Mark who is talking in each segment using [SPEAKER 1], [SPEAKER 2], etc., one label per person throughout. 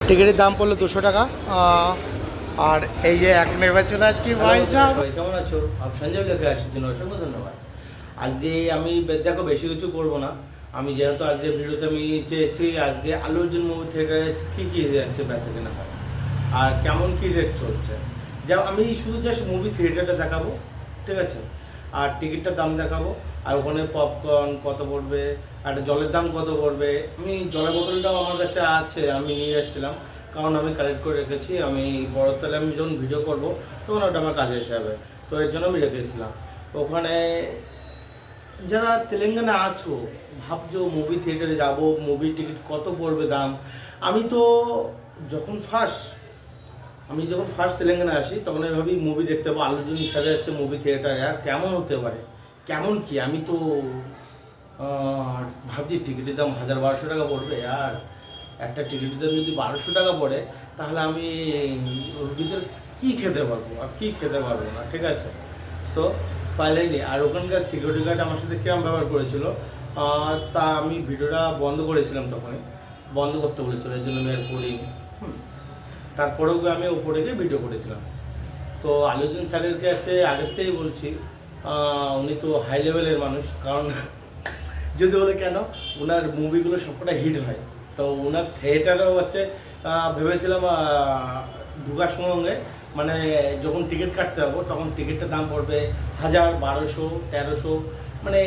[SPEAKER 1] টিকিটের দাম পড়লো 200 টাকা। আর এই যে এখন এবার চলে যাচ্ছি ভাই সাহেব।
[SPEAKER 2] কেমন আছো? সঞ্জয় লেখে আসার জন্য অসংখ্য ধন্যবাদ। আজকে আমি দেখো বেশি কিছু করবো না। আমি যেহেতু আজকে ভিডিওতে আমি চেয়েছি আজকে আলু অর্জুন মুভি থিয়েটারে কী কী যাচ্ছে বেচা কেনা হয় আর কেমন কী রেট চলছে, যা আমি শুধু জাস্ট মুভি থিয়েটারটা দেখাবো, ঠিক আছে? আর টিকিটটার দাম দেখাবো, আর ওখানে পপকর্ন কত পড়বে, আর জলের দাম কত পড়বে। আমি জলের বোতলটাও আমার কাছে আছে, আমি নিয়ে এসেছিলাম, কারণ আমি কালেক্ট করে রেখেছি। আমি বড় তালে আমি যখন ভিডিও করব তখন ওটা আমার কাজে এসে যাবে, তো এর জন্য আমি রেখেছিলাম। ওখানে যারা তেলেঙ্গানা আছো, ভাবছো মুভি থিয়েটারে যাব, মুভি টিকিট কত পড়বে দাম। আমি তো যখন ফার্স্ট তেলেঙ্গানা আসি তখন আমি ভাবি মুভি দেখতে পাবো, আলু অর্জুন সাজা যাচ্ছে মুভি থিয়েটারে, আর কেমন হতে পারে, কেমন কি। আমি তো ভাবছি টিকিটের দাম 1000-1200 টাকা পড়বে, আর একটা টিকিটের দাম যদি 1200 টাকা পড়ে তাহলে আমি ওর ভিতরে কী খেতে পারবো আর কী খেতে পারবো না, ঠিক আছে? সো ফাইনালি, আর ওখানকার সিকিউরিটি গার্ড আমার সাথে কিরম ব্যবহার করেছিল তা আমি ভিডিওটা বন্ধ করেছিলাম, তখনই বন্ধ করতে বলেছিল, এই জন্য আমি আর করিনি। তারপরেও আমি ওপরে গিয়ে ভিডিও করেছিলাম। তো আলু অর্জুন স্যারেরকে আছে আগের থেকেই বলছি, উনি তো হাই লেভেলের মানুষ, কারণ যদি বলে কেন, ওনার মুভিগুলো সবকটা হিট হয়। তো ওনার থিয়েটারেও হচ্ছে ভেবেছিলাম ঢুকার সঙ্গে মানে যখন টিকিট কাটতে যাবো তখন টিকিটটার দাম পড়বে 1000, 1200, 1300, মানে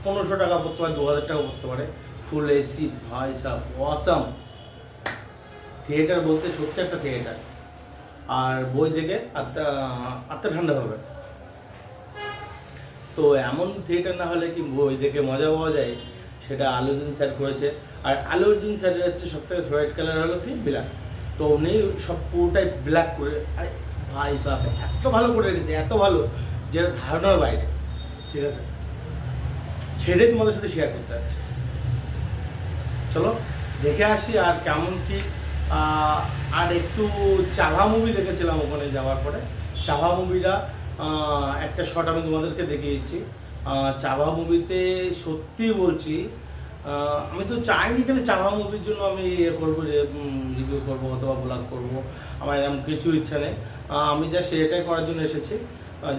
[SPEAKER 2] 1500 টাকা পড়তে পারে, 2000 টাকা পড়তে পারে। ফুল এসি, ভাই সাব অসাম থিয়েটার, বলতে সত্যি একটা থিয়েটার। আর বই দেখে আত্মা ঠান্ডা হবে। তো এমন থিয়েটার না হলে কি বই দেখে মজা পাওয়া যায়, সেটা আলু অর্জুন স্যার করেছে। আর আলু অর্জুন স্যারের হচ্ছে সবথেকে ফেভারিট কালার হলো কি ব্ল্যাক, তো উনি সব পুরোটাই ব্ল্যাক করে, আরে ভাই সাহেব এত ভালো করে রেখেছে, এত ভালো যেটা ধারণার বাইরে, ঠিক আছে? সেটাই তোমাদের সাথে শেয়ার করতে যাচ্ছি। চলো দেখে আসি আর কেমন কি। আর একটু চাভা মুভি দেখেছিলাম ওখানে যাওয়ার পরে। চাভা মুভিটা একটা শট আমি তোমাদেরকে দেখিয়ে দিচ্ছি। চাভা মুভিতে সত্যি বলছি, আমি তো চাইনি কেন চাভা মুভির জন্য আমি ইয়ে করবো, যে রিভিউ করবো অথবা ব্লগ করবো, আমার এরকম কিছু ইচ্ছা নেই। আমি জাস্ট এটাই করার জন্য এসেছি,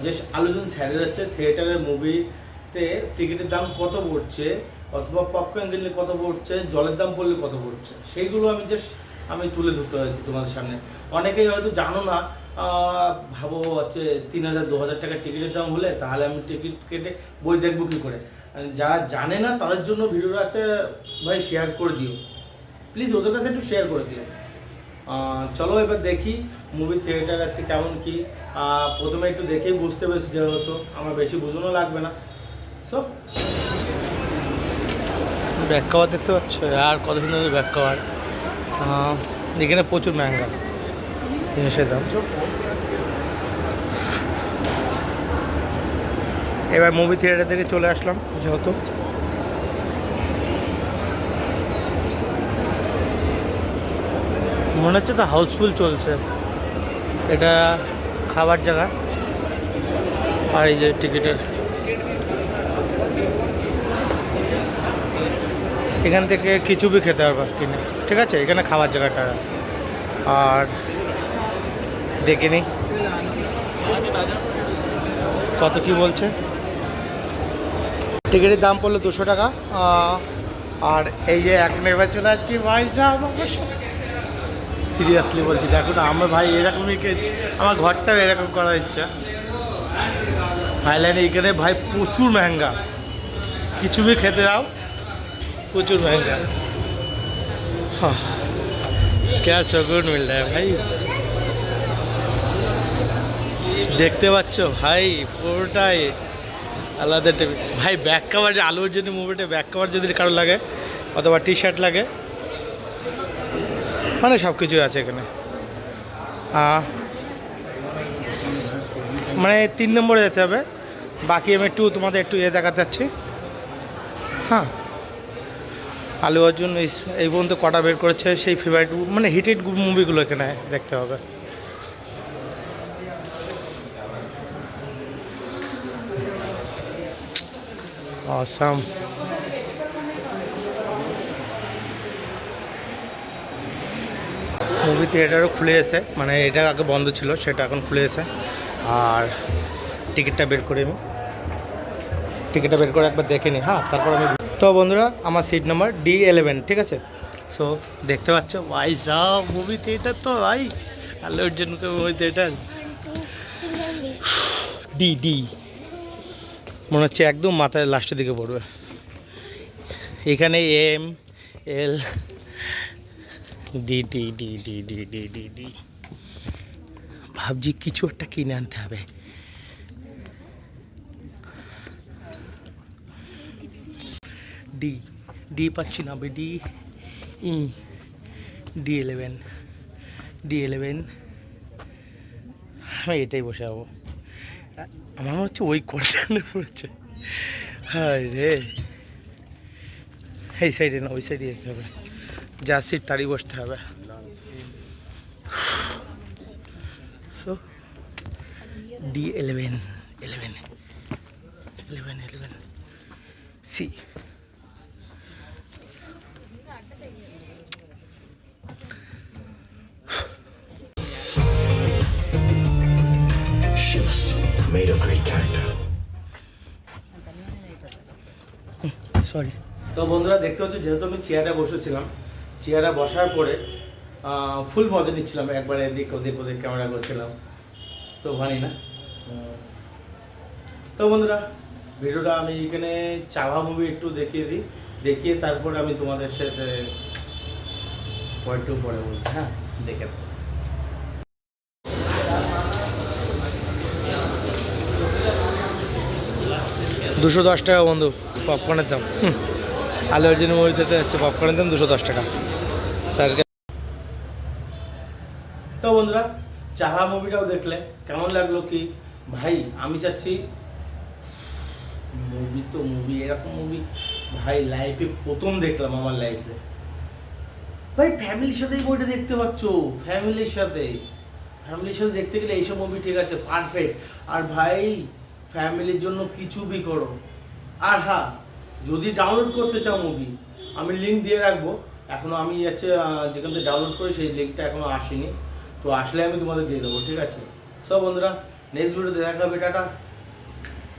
[SPEAKER 2] জাস্ট আলু অর্জুন স্যারের হচ্ছে থিয়েটারের মুভিতে টিকিটের দাম কত পড়ছে, অথবা পপকর্ন কিনলে কত পড়ছে, জলের দাম পড়লে কত পড়ছে, সেইগুলো আমি তুলে ধরতে হয়েছি তোমাদের সামনে। অনেকেই হয়তো জানো না, ভাবো হচ্ছে 3000-2000 টাকা টিকিটের দাম হলে তাহলে আমি টিকিট কেটে বই দেখবো কী করে। যারা জানে না তাদের জন্য ভিডিওটা আছে, ভাই শেয়ার করে দিও প্লিজ, ওদের কাছে একটু শেয়ার করে দিও। চলো এবার দেখি মুভি থিয়েটার আছে কেমন কি। প্রথমে একটু দেখেই বুঝতে পেরেছি, যেহেতু আমার বেশি বোঝানো লাগবে না। সব
[SPEAKER 1] ব্যাক কভার দেখতে পাচ্ছ, আর কত সুন্দর ব্যাক কভার। এখানে প্রচুর মেহঙ্গা জিনিসের দাম। এবার মুভি থিয়েটার থেকে চলে আসলাম, যেহেতু মনে হচ্ছে তো হাউসফুল চলছে। এটা খাবার জায়গা, আর এই যে টিকিটের, এখান থেকে কিছু বি খেতে পারবা কিনে, ঠিক আছে? এখানে খাবার জায়গাটা। আর দেখে নিই কত কি বলছে। টিকিটের দাম পড়লো 200 টাকা। আর এই যে এখন এবার চলে যাচ্ছি ভাই সাহেব, সিরিয়াসলি বলছি, দেখো না আমরা ভাই এরকমই আমার ঘরটাও এরকম করার ইচ্ছা। থাইল্যান্ডে এখানে ভাই প্রচুর মেহঙ্গা, কিছু বি খেতে যাও প্রচুর মেহঙ্গা। क्या सुकून मिल रहा है भाई, দেখতে পাচ্ছ ভাই পুরোটাই আলাদা টেবিল। ভাই ব্যাক কভার, যে আলু অর্জুন মুভিটা ব্যাক কভার যদি কারো লাগে অথবা টি শার্ট লাগে, মানে সব কিছুই আছে এখানে। মানে 3 নম্বরে যেতে হবে, বাকি আমি একটু তোমাদের একটু দেখাতে চাচ্ছি। হ্যাঁ, আলু অর্জুন এই পর্যন্ত কটা বের করেছে, সেই ফেভারিট মানে হিটেড মুভিগুলো এখানে দেখতে হবে। অসাম। মুভি থিয়েটারও খুলে এসে, মানে এটা আগে বন্ধ ছিল, সেটা এখন খুলে এসে। আর টিকিটটা বের করে একবার দেখে নিই, হ্যাঁ, তারপর আমি। তো বন্ধুরা, আমার সিট নাম্বার D11, ঠিক আছে। সো দেখতে পাচ্ছ ভাই সব মুভি থিয়েটার, তো ভাই আল্লু অর্জুনকে মুভি থিয়েটার ডি মনে হচ্ছে একদম মাথায় লাস্টের দিকে পড়বে। এখানে ML ডি। ভাবছি কিছু একটা কিনে আনতে হবে। ডি পাচ্ছি না, D11 আমি এটাই বসে যাবো। আমার মনে হচ্ছে ওই কোনটা পড়েছে। হ্যাঁ রে, এই সাইডে না, ওই সাইডে যেতে হবে, যার সিট তারই বসতে হবে। সো D11 সি।
[SPEAKER 3] Made a great character.
[SPEAKER 1] Sorry.
[SPEAKER 2] তো বন্ধুরা দেখতে হচ্ছে, যেহেতু আমি চেয়ারে বসেছিলাম, চেয়ারে বসার পরে ফুল মজা নিচ্ছিলাম, একবারে এদিক ওদিক ক্যামেরা করছিলাম। সো ভানি না। তো বন্ধুরা, ভিডিওটা আমি এখানে চাভা মুভি একটু দেখিয়ে তারপরে আমি তোমাদের সাথে পরে বলছি। হ্যাঁ, দেখে নাও।
[SPEAKER 1] 210 টাকা বন্ধু পপকর্নের দাম। আলু অর্জুনের মুভিতে হচ্ছে পপকর্নের দাম 210 টাকা স্যারকে।
[SPEAKER 2] তো বন্ধুরা, চাহা মুভিটাও দেখলে কেমন লাগলো কি ভাই? আমি চাচ্ছি মুভি এরকম মুভি ভাই লাইফে প্রথম দেখলাম আমার লাইফে। ভাই ফ্যামিলির সাথেই বইটা দেখতে পাচ্ছ, ফ্যামিলির সাথে দেখতে গেলে এইসব মুভি ঠিক আছে, পারফেক্ট। আর ভাই ফ্যামিলির জন্য কিছু বি করো। আর হ্যাঁ, যদি ডাউনলোড করতে চাও মুভি, আমি লিঙ্ক দিয়ে রাখবো। এখনও আমি যাচ্ছে যেখান থেকে ডাউনলোড করি, সেই লিঙ্কটা এখনও আসেনি। তো আসলে আমি তোমাদের দিয়ে দেবো, ঠিক আছে। সব বন্ধুরা, নেক্সট ভিডিওতে দেখা হবে, টাটা।